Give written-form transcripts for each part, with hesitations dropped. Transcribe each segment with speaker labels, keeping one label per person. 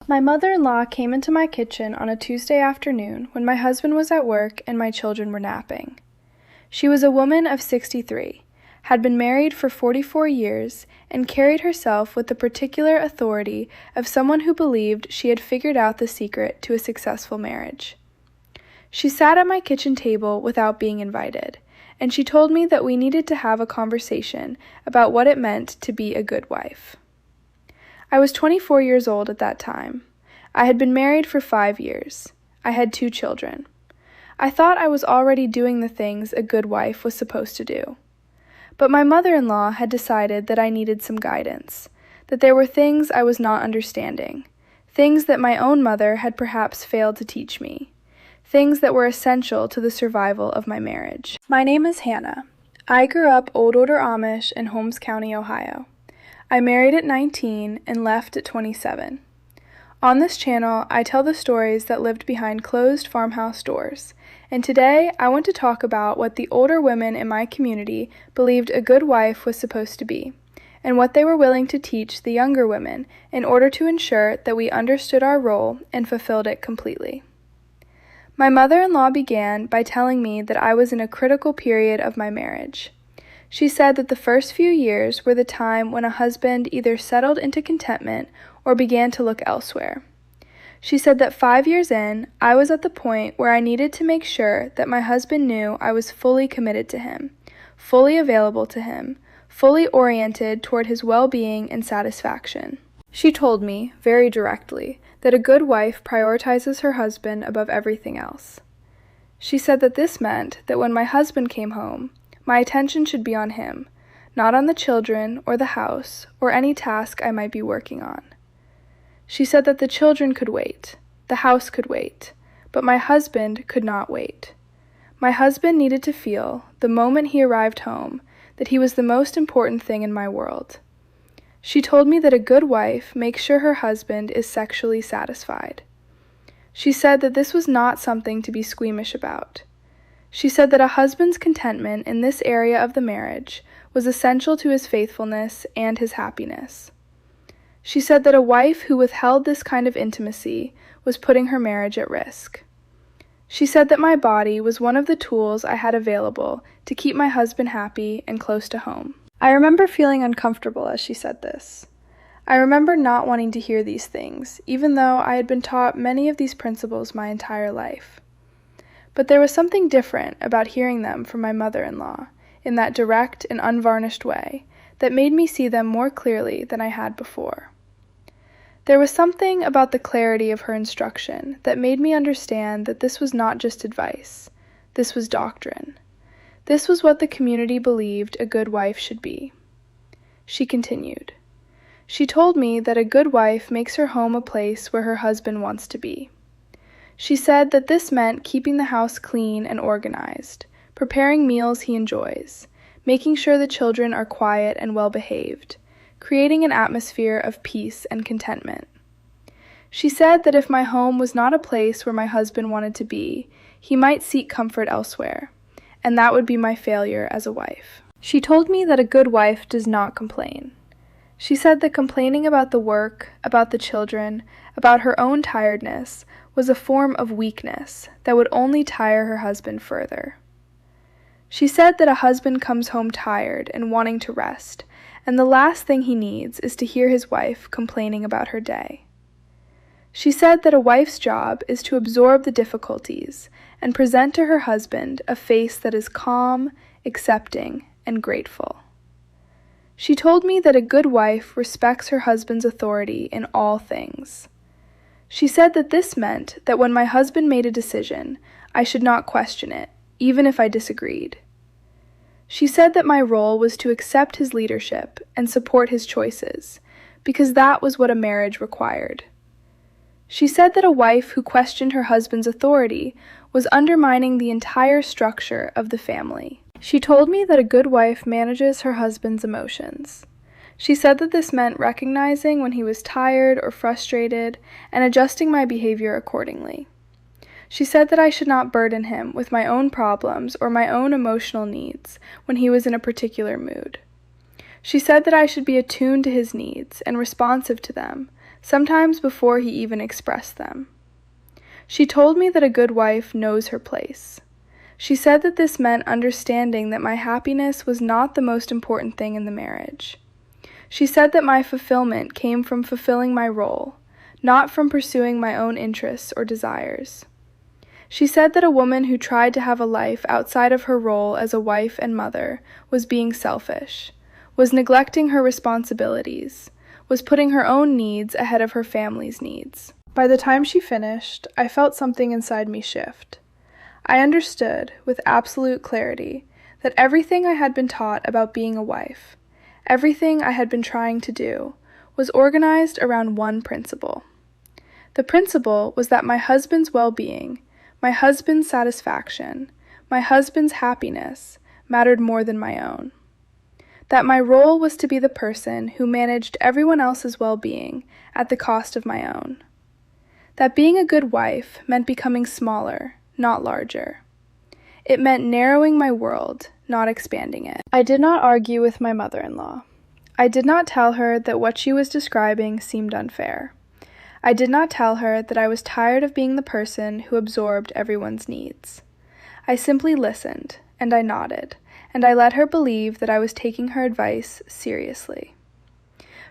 Speaker 1: My mother-in-law came into my kitchen on a Tuesday afternoon when my husband was at work and my children were napping. She was a woman of 63, had been married for 44 years, and carried herself with the particular authority of someone who believed she had figured out the secret to a successful marriage. She sat at my kitchen table without being invited, and she told me that we needed to have a conversation about what it meant to be a good wife. I was 24 years old at that time. I had been married for 5 years. I had 2 children. I thought I was already doing the things a good wife was supposed to do. But my mother-in-law had decided that I needed some guidance, that there were things I was not understanding, things that my own mother had perhaps failed to teach me, things that were essential to the survival of my marriage. My name is Hannah. I grew up Old Order Amish in Holmes County, Ohio. I married at 19 and left at 27. On this channel, I tell the stories that lived behind closed farmhouse doors, and today I want to talk about what the older women in my community believed a good wife was supposed to be, and what they were willing to teach the younger women in order to ensure that we understood our role and fulfilled it completely. My mother-in-law began by telling me that I was in a critical period of my marriage. She said that the first few years were the time when a husband either settled into contentment or began to look elsewhere. She said that 5 years in, I was at the point where I needed to make sure that my husband knew I was fully committed to him, fully available to him, fully oriented toward his well-being and satisfaction. She told me, very directly, that a good wife prioritizes her husband above everything else. She said that this meant that when my husband came home, my attention should be on him, not on the children or the house or any task I might be working on. She said that the children could wait, the house could wait, but my husband could not wait. My husband needed to feel, the moment he arrived home, that he was the most important thing in my world. She told me that a good wife makes sure her husband is sexually satisfied. She said that this was not something to be squeamish about. She said that a husband's contentment in this area of the marriage was essential to his faithfulness and his happiness. She said that a wife who withheld this kind of intimacy was putting her marriage at risk. She said that my body was one of the tools I had available to keep my husband happy and close to home. I remember feeling uncomfortable as she said this. I remember not wanting to hear these things, even though I had been taught many of these principles my entire life. But there was something different about hearing them from my mother-in-law, in that direct and unvarnished way, that made me see them more clearly than I had before. There was something about the clarity of her instruction that made me understand that this was not just advice. This was doctrine. This was what the community believed a good wife should be. She continued. She told me that a good wife makes her home a place where her husband wants to be. She said that this meant keeping the house clean and organized, preparing meals he enjoys, making sure the children are quiet and well-behaved, creating an atmosphere of peace and contentment. She said that if my home was not a place where my husband wanted to be, he might seek comfort elsewhere, and that would be my failure as a wife. She told me that a good wife does not complain. She said that complaining about the work, about the children, about her own tiredness was a form of weakness that would only tire her husband further. She said that a husband comes home tired and wanting to rest, and the last thing he needs is to hear his wife complaining about her day. She said that a wife's job is to absorb the difficulties and present to her husband a face that is calm, accepting, and grateful. She told me that a good wife respects her husband's authority in all things. She said that this meant that when my husband made a decision, I should not question it, even if I disagreed. She said that my role was to accept his leadership and support his choices, because that was what a marriage required. She said that a wife who questioned her husband's authority was undermining the entire structure of the family. She told me that a good wife manages her husband's emotions. She said that this meant recognizing when he was tired or frustrated and adjusting my behavior accordingly. She said that I should not burden him with my own problems or my own emotional needs when he was in a particular mood. She said that I should be attuned to his needs and responsive to them sometimes before he even expressed them. She told me that a good wife knows her place. She said that this meant understanding that my happiness was not the most important thing in the marriage. She said that my fulfillment came from fulfilling my role, not from pursuing my own interests or desires. She said that a woman who tried to have a life outside of her role as a wife and mother was being selfish, was neglecting her responsibilities, was putting her own needs ahead of her family's needs. By the time she finished, I felt something inside me shift. I understood, with absolute clarity, that everything I had been taught about being a wife, everything I had been trying to do, was organized around one principle. The principle was that my husband's well-being, my husband's satisfaction, my husband's happiness mattered more than my own. That my role was to be the person who managed everyone else's well-being at the cost of my own. That being a good wife meant becoming smaller, not larger. It meant narrowing my world, not expanding it. I did not argue with my mother-in-law. I did not tell her that what she was describing seemed unfair. I did not tell her that I was tired of being the person who absorbed everyone's needs. I simply listened, and I nodded, and I let her believe that I was taking her advice seriously.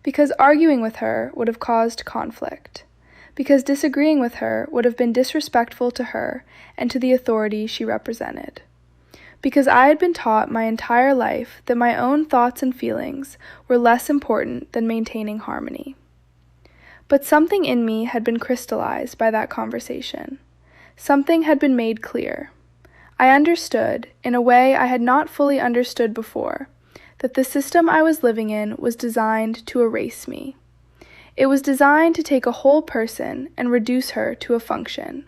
Speaker 1: Because arguing with her would have caused conflict. Because disagreeing with her would have been disrespectful to her and to the authority she represented. Because I had been taught my entire life that my own thoughts and feelings were less important than maintaining harmony. But something in me had been crystallized by that conversation. Something had been made clear. I understood, in a way I had not fully understood before, that the system I was living in was designed to erase me. It was designed to take a whole person and reduce her to a function.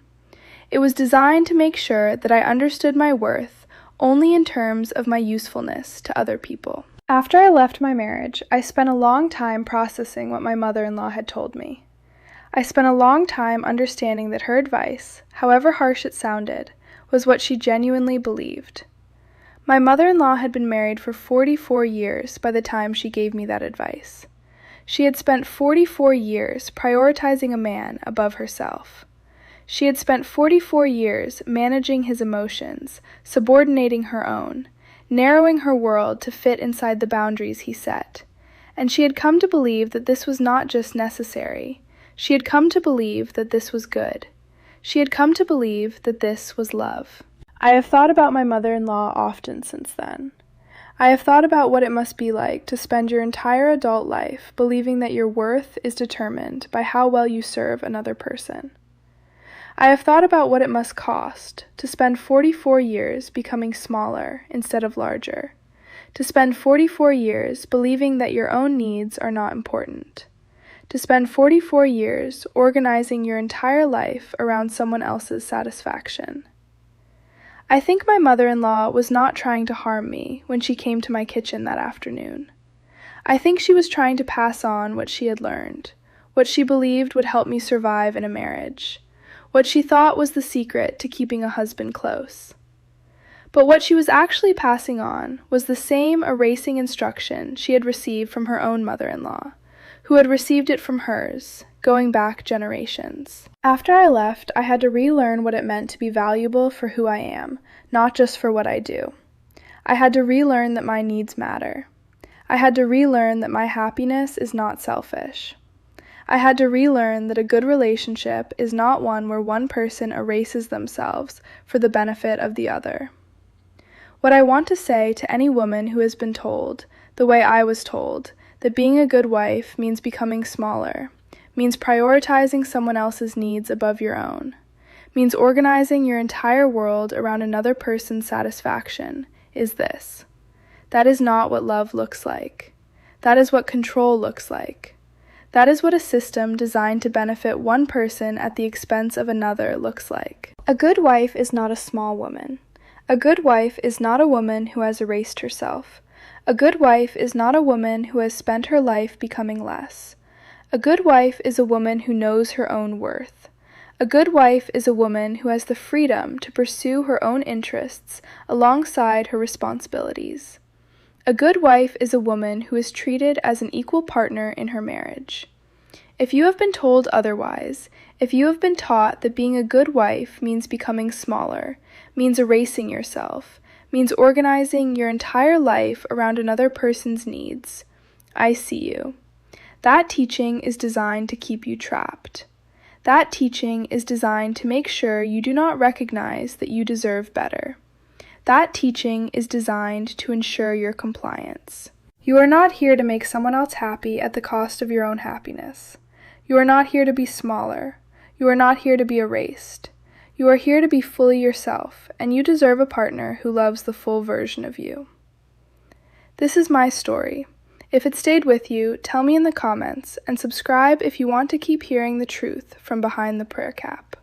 Speaker 1: It was designed to make sure that I understood my worth only in terms of my usefulness to other people. After I left my marriage, I spent a long time processing what my mother-in-law had told me. I spent a long time understanding that her advice, however harsh it sounded, was what she genuinely believed. My mother-in-law had been married for 44 years by the time she gave me that advice. She had spent 44 years prioritizing a man above herself. She had spent 44 years managing his emotions, subordinating her own, narrowing her world to fit inside the boundaries he set. And she had come to believe that this was not just necessary. She had come to believe that this was good. She had come to believe that this was love. I have thought about my mother-in-law often since then. I have thought about what it must be like to spend your entire adult life believing that your worth is determined by how well you serve another person. I have thought about what it must cost to spend 44 years becoming smaller instead of larger, to spend 44 years believing that your own needs are not important, to spend 44 years organizing your entire life around someone else's satisfaction. I think my mother-in-law was not trying to harm me when she came to my kitchen that afternoon. I think she was trying to pass on what she had learned, what she believed would help me survive in a marriage, what she thought was the secret to keeping a husband close. But what she was actually passing on was the same erasing instruction she had received from her own mother-in-law, who had received it from hers, going back generations. After I left, I had to relearn what it meant to be valuable for who I am, not just for what I do. I had to relearn that my needs matter. I had to relearn that my happiness is not selfish. I had to relearn that a good relationship is not one where one person erases themselves for the benefit of the other. What I want to say to any woman who has been told, the way I was told, that being a good wife means becoming smaller, means prioritizing someone else's needs above your own, means organizing your entire world around another person's satisfaction, is this: that is not what love looks like. That is what control looks like. That is what a system designed to benefit one person at the expense of another looks like. A good wife is not a small woman. A good wife is not a woman who has erased herself. A good wife is not a woman who has spent her life becoming less. A good wife is a woman who knows her own worth. A good wife is a woman who has the freedom to pursue her own interests alongside her responsibilities. A good wife is a woman who is treated as an equal partner in her marriage. If you have been told otherwise, if you have been taught that being a good wife means becoming smaller, means erasing yourself, means organizing your entire life around another person's needs, I see you. That teaching is designed to keep you trapped. That teaching is designed to make sure you do not recognize that you deserve better. That teaching is designed to ensure your compliance. You are not here to make someone else happy at the cost of your own happiness. You are not here to be smaller. You are not here to be erased. You are here to be fully yourself, and you deserve a partner who loves the full version of you. This is my story. If it stayed with you, tell me in the comments, and subscribe if you want to keep hearing the truth from behind the prayer cap.